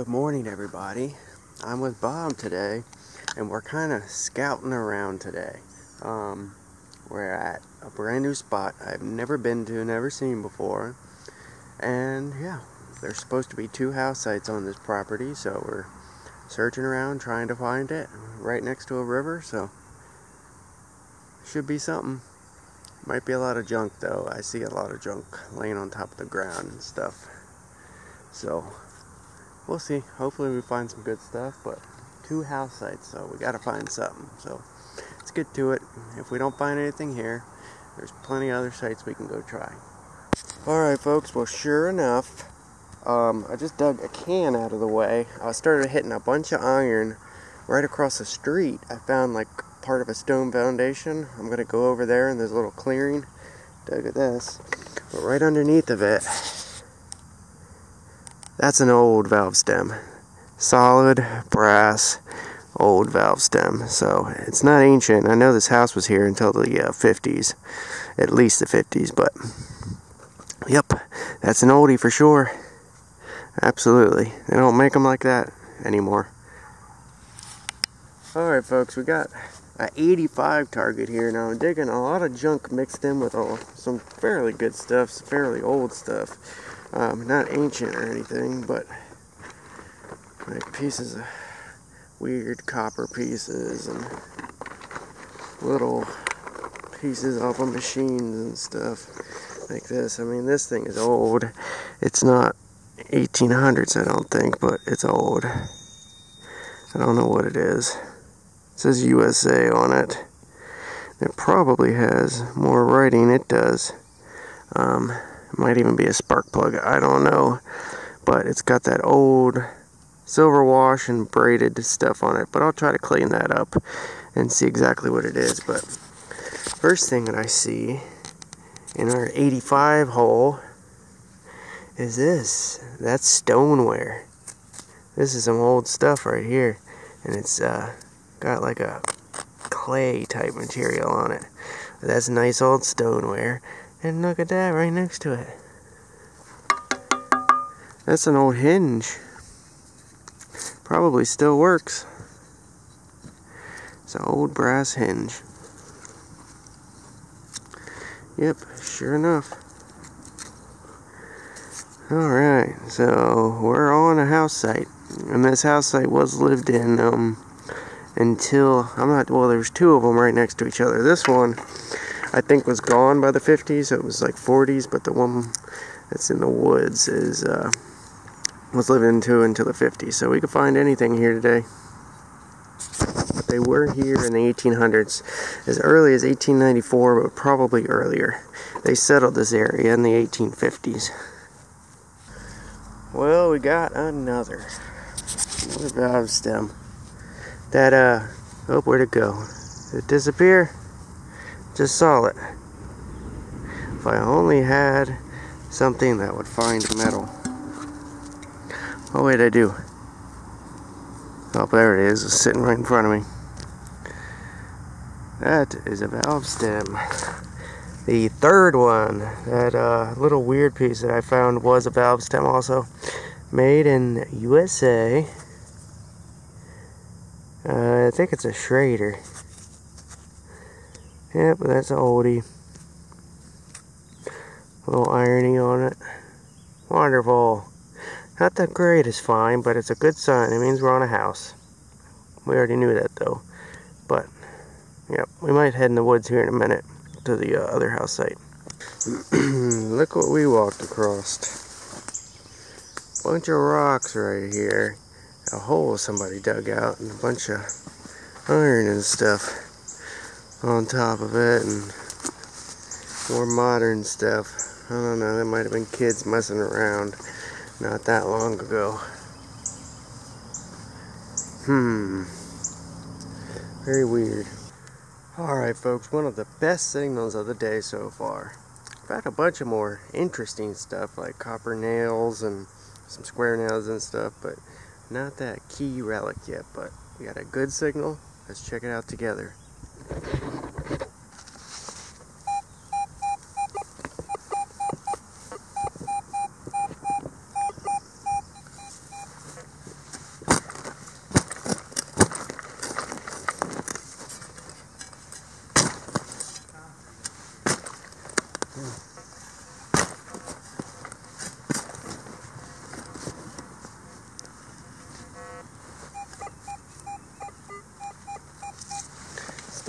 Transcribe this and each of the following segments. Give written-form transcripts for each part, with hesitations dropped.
Good morning, everybody. I'm with Bob today, and we're kind of scouting around today. We're at a brand new spot I've never been to, never seen before, and yeah, there's supposed to be 2 house sites on this property, so we're searching around trying to find it. Right next to a river, so should be something. Might be a lot of junk though. I see a lot of junk laying on top of the ground and stuff, so we'll see. Hopefully we find some good stuff, but 2 house sites, so we gotta find something. So let's get to it. If we don't find anything here, there's plenty of other sites we can go try. Alright folks, well sure enough, I just dug a can out of the way. I started hitting a bunch of iron right across the street. I found like part of a stone foundation. I'm gonna go over there and there's a little clearing. Dug at this. But right underneath of it, that's an old valve stem. Solid brass old valve stem. So it's not ancient. I know this house was here until the 50s. At least the 50s, but yep, that's an oldie for sure. Absolutely. They don't make them like that anymore. Alright folks, we got an 85 target here. Now I'm digging a lot of junk mixed in with some fairly good stuff, some fairly old stuff. Not ancient or anything, but like pieces of weird copper pieces and little pieces off of machines and stuff like this. I mean, this thing is old. It's not 1800s, I don't think, but it's old. I don't know what it is. It says USA on it. It probably has more writing. It does. It might even be a spark plug. I don't know. But it's got that old silver wash and braided stuff on it. But I'll try to clean that up and see exactly what it is. But first thing that I see in our 85 hole is this. That's stoneware. This is some old stuff right here. And it's got like a clay type material on it. But that's nice old stoneware. And look at that right next to it. That's an old hinge. Probably still works. It's an old brass hinge. Yep, sure enough. Alright, so we're on a house site. And this house site was lived in until, there's 2 of them right next to each other. This one, I think, was gone by the 50s, so it was like 40s, but the one that's in the woods was lived into until the 50s, so we could find anything here today. But they were here in the 1800s, as early as 1894, but probably earlier. They settled this area in the 1850s. Well, we got another valve stem. That, oh, where'd it go? Did it disappear? Just saw it. If I only had something that would find metal. Oh wait, I do. Oh, there it is. It's sitting right in front of me. That is a valve stem. The third one, that little weird piece that I found, was a valve stem also. Made in USA. I think it's a Schrader. Yep, that's an oldie. A little irony on it. Wonderful. Not that great is fine, but it's a good sign. It means we're on a house. We already knew that though. But, yep, we might head in the woods here in a minute to the other house site. Look what we walked across. Bunch of rocks right here. A hole somebody dug out and a bunch of iron and stuff on top of it, and more modern stuff. I don't know, that might have been kids messing around not that long ago. Very weird. Alright folks, one of the best signals of the day so far. I've had a bunch of more interesting stuff like copper nails and some square nails and stuff, but not that key relic yet. But we got a good signal. Let's check it out together.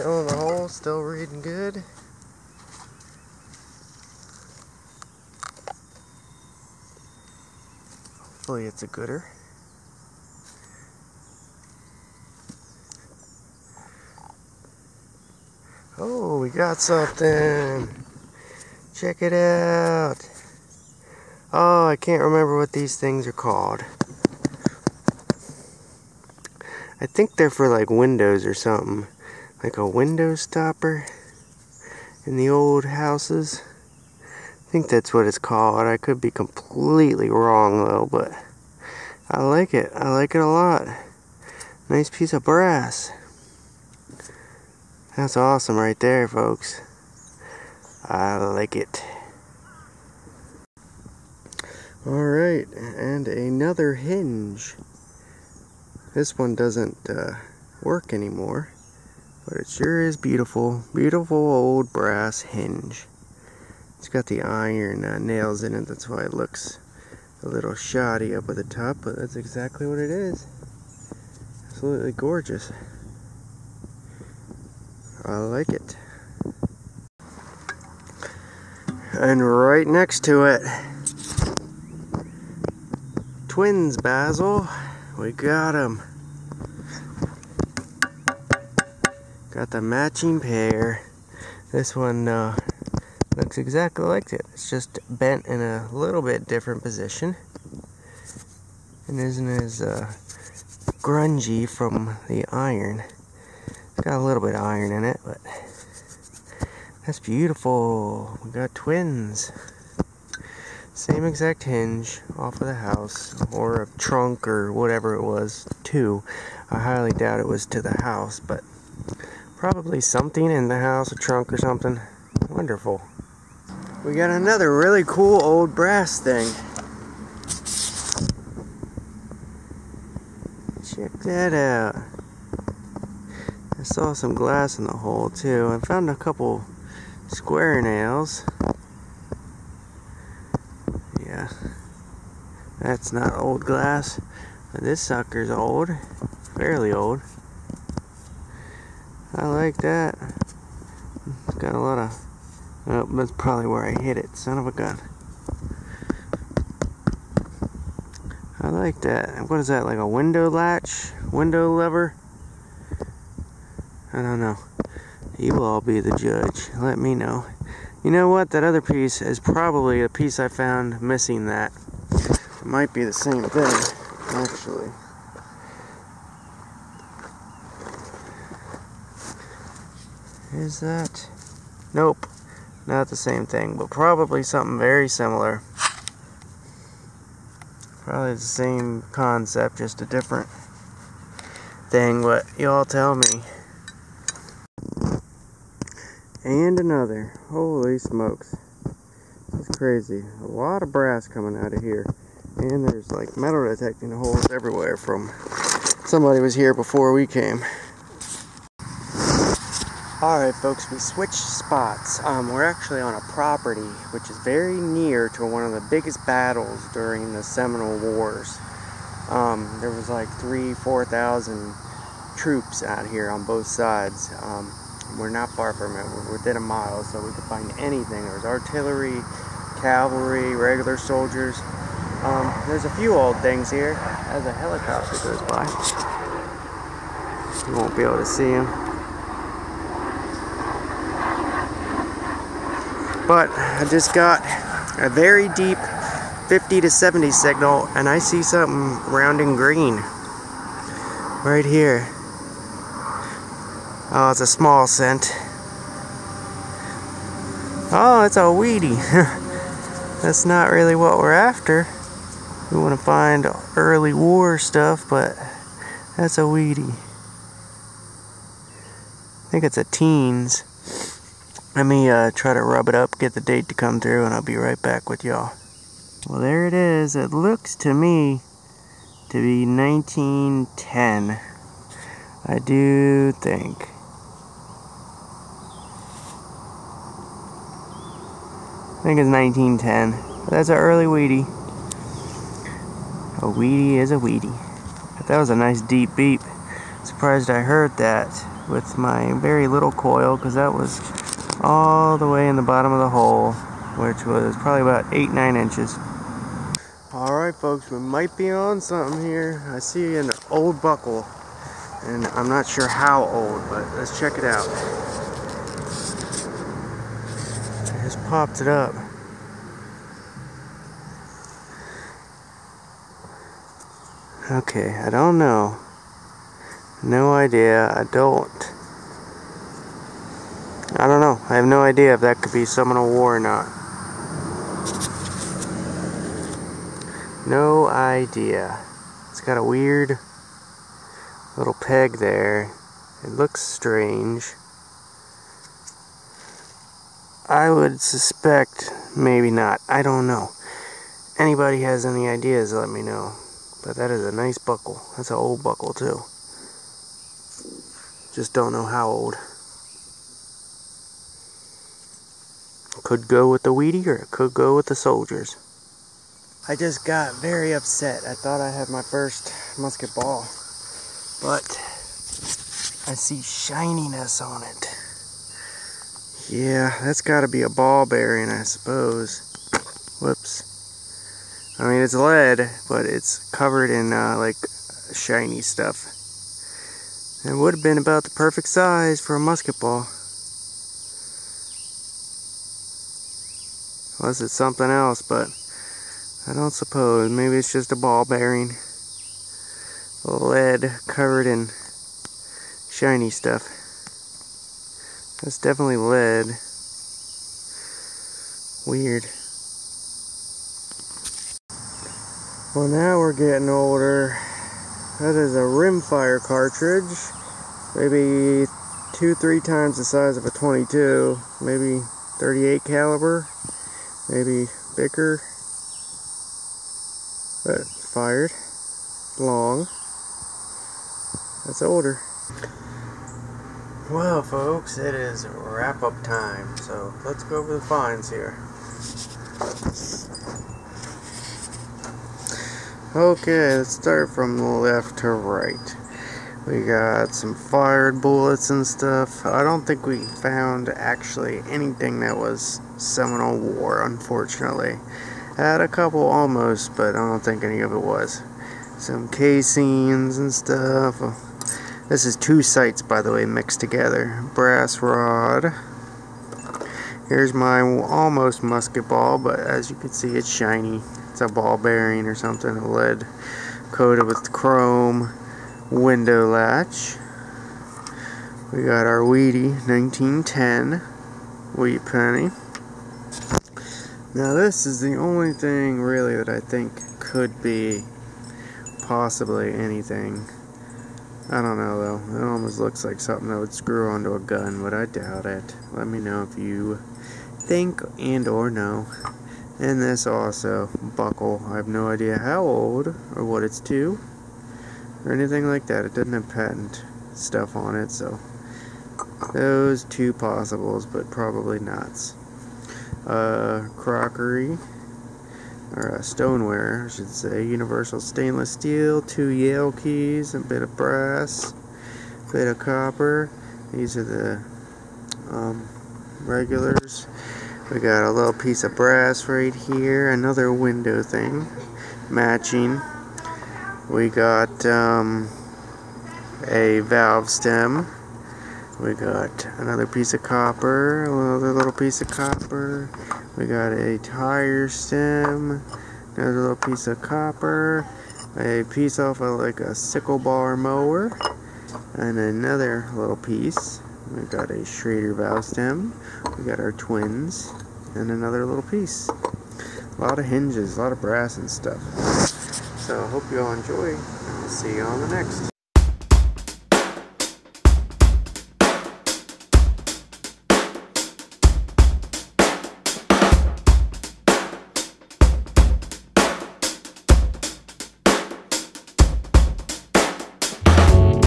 Still in the hole, still reading good. Hopefully it's a gooder. Oh, we got something. Check it out. Oh, I can't remember what these things are called. I think they're for like windows or something. Like a window stopper in the old houses. I think that's what it's called. I could be completely wrong though, but I like it. I like it a lot. Nice piece of brass. That's awesome right there, folks. I like it. Alright, and another hinge. This one doesn't work anymore, but it sure is beautiful. Beautiful old brass hinge. It's got the iron nails in it, that's why it looks a little shoddy up at the top, but that's exactly what it is. Absolutely gorgeous. I like it. And right next to it, twins, Basil. We got them. Got the matching pair. This one looks exactly like it. It's just bent in a little bit different position. And isn't as grungy from the iron. It's got a little bit of iron in it, but that's beautiful. We got twins. Same exact hinge off of the house, or a trunk, or whatever it was, too. I highly doubt it was to the house, but probably something in the house, a trunk or something. Wonderful. We got another really cool old brass thing. Check that out. I saw some glass in the hole too. I found a couple square nails. Yeah, that's not old glass, but this sucker's old, fairly old. I like that. It's got a lot of, oh, that's probably where I hit it, son of a gun. I like that. What is that, like a window latch? Window lever? I don't know. You will all be the judge. Let me know. You know what? That other piece is probably a piece I found missing that. It might be the same thing, actually. Is that? Nope. Not the same thing, but probably something very similar. Probably the same concept, just a different thing, but y'all tell me. And another. Holy smokes. It's crazy. A lot of brass coming out of here. And there's like metal detecting holes everywhere from somebody was here before we came. Alright folks, we switched spots. We're actually on a property which is very near to one of the biggest battles during the Seminole Wars. There was like 3,000-4,000 troops out here on both sides. We're not far from it. We're within a mile, so we could find anything. There was artillery, cavalry, regular soldiers. There's a few old things here. As a helicopter goes by, you won't be able to see him. But I just got a very deep 50 to 70 signal, and I see something rounding green right here. Oh, it's a small scent. Oh, it's a weedy. That's not really what we're after. We want to find early war stuff, but that's a weedy. I think it's a teens. Let me try to rub it up, get the date to come through, and I'll be right back with y'all. Well, there it is. It looks to me to be 1910. I do think. I think it's 1910. That's an early weedy. A weedy is a weedy. But that was a nice deep beep. Surprised I heard that. with my very little coil, because that was all the way in the bottom of the hole, which was probably about 8-9 inches. Alright folks, we might be on something here. I see an old buckle, and I'm not sure how old, but let's check it out. I just popped it up. Okay, I don't know. No idea. I don't know. I have no idea if that could be Seminole War or not. No idea. It's got a weird little peg there. It looks strange. I would suspect maybe not. I don't know. Anybody has any ideas, let me know. But that is a nice buckle. That's an old buckle too. Just don't know how old. Could go with the Wheatie, or it could go with the soldiers. I just got very upset. I thought I had my first musket ball, but I see shininess on it. Yeah, that's got to be a ball bearing, I suppose. Whoops. I mean, it's lead, but it's covered in like shiny stuff. It would have been about the perfect size for a musket ball. Unless it's something else, but I don't suppose. Maybe it's just a ball bearing. Lead covered in shiny stuff. That's definitely lead. Weird. Well, now we're getting older. That is a rimfire cartridge. Maybe 2-3 times the size of a 22. Maybe 38 caliber. Maybe bigger. But fired. Long. That's older. Well folks, it is wrap up time. So let's go over the finds here. Okay, let's start from left to right. We got some fired bullets and stuff. I don't think we found actually anything that was Seminole War, unfortunately. Had a couple almost, but I don't think any of it was. Some casings and stuff. This is 2 sights, by the way, mixed together. Brass rod. Here's my almost musket ball, but as you can see, it's shiny. It's a ball bearing or something, a lead coated with chrome. Window latch. We got our Wheatie 1910 wheat penny. Now this is the only thing really that I think could be possibly anything. I don't know though. It almost looks like something that would screw onto a gun, but I doubt it. Let me know if you think and or know. And this also, buckle. I have no idea how old or what it's to or anything like that. It doesn't have patent stuff on it, so those 2 possibles, but probably not. Crockery, or stoneware, I should say. Universal stainless steel, 2 Yale keys, a bit of brass, a bit of copper. These are the regulars. We got a little piece of brass right here, another window thing, matching. We got a valve stem. We got another piece of copper, another little piece of copper. We got a tire stem, another little piece of copper, a piece off of like a sickle bar mower, and another little piece. We got a Schrader valve stem. We got our twins, and another little piece. A lot of hinges, a lot of brass and stuff. So I hope you all enjoy, and I'll see you on the next.